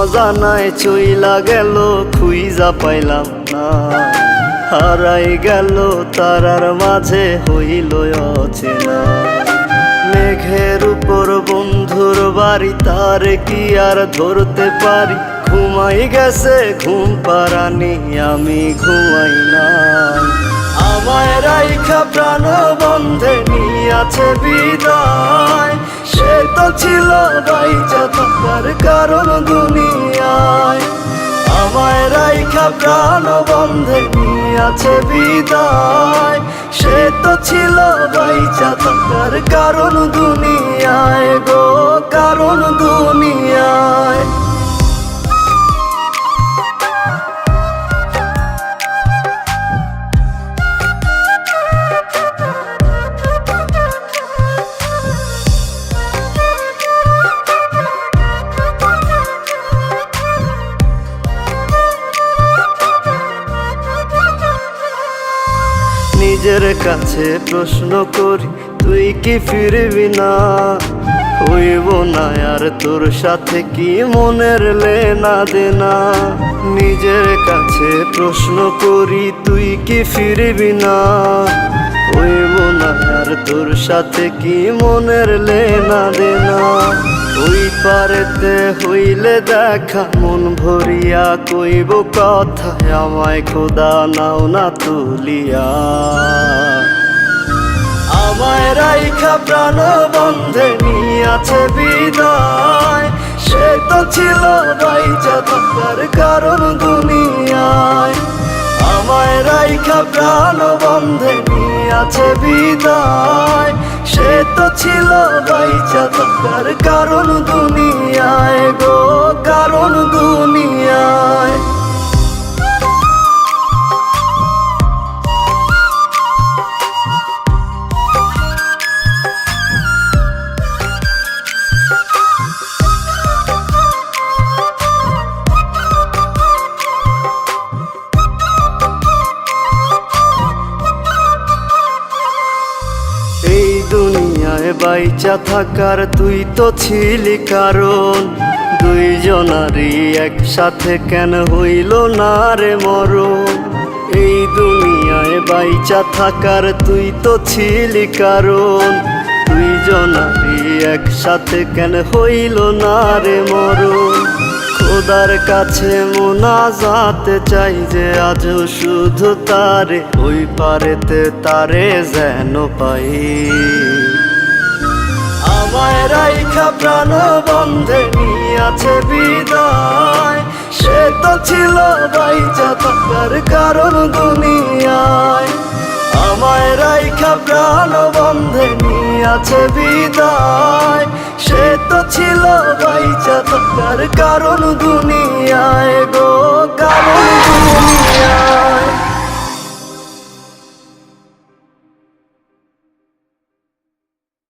অজানায় চইলা গেল খুইজা পাইলাম না, হারাই গেল তারার মাঝে হইল অচেনা। মেঘের উপর বন্ধুর বাড়ি, তার কি আর ধরতে পারি? ঘুমাই গেছে ঘুম পারানি, আমি ঘুমাই না। আমায় রাইখা প্রাণ বন্ধে নিয়াছে বিদায়, সে তো ছিল বাইচা থাকার কারণ দুনিয়ায়। আমায় রাইখা প্রাণ বন্ধে নিয়াছে বিদায়, সে তো ছিল বাইচা থাকার কারণ দুনিয়ায় গো, কারণ দুনিয়ায়। নিজের কাছে প্রশ্ন করি, তুই কি ফিরবি না? হইব না আর তোর সাথে কি মনের লেনা দেনা? নিজের কাছে প্রশ্ন করি, তুই কি ফিরবি না? হইব না আর তোর সাথে কি মনের লেনা দেনা? ওই পারেতে হইলে দেখা মন ভরিয়া কইব কথা, আমায় খোদা নাও না তুলিয়া। আমায় রাইখা প্রাণ বন্ধে নিয়াছে বিদায়, সে তো ছিল বাইচা থাকার কারণ দুনিয়ায়। আমায় রাইখা প্রাণ বন্ধে নিয়াছে বিদায়, সে তো ছিল বাইচা থাকার কারণ দুনিয়ায় গো, কারণ দুনিয়ায়। এই দুনিয়ায় বাইচা থাকার তুই তো ছিলি কারণ, দুইজনারই একসাথে কেন হইল না রে মরণ? এই দুনিয়ায় বাইচা থাকার তুই তো ছিলি কারণ, দুইজনারই একসাথে কেন হইল না রে মরণ? খোদার কাছে মোনাজাত চাই যে আজও শুধু তারে, ওই পারেতে তারে যেন পাই। আমায় রাইখা প্রাণ বন্ধে নিয়াছে বিদায়, সে তো ছিল বাইচা থাকার কারণ দুনিয়ায়। আমায় রাইখা প্রাণ বন্ধে নিয়াছে বিদায়, সে তো ছিল বাইচা থাকার কারণ দুনিয়ায়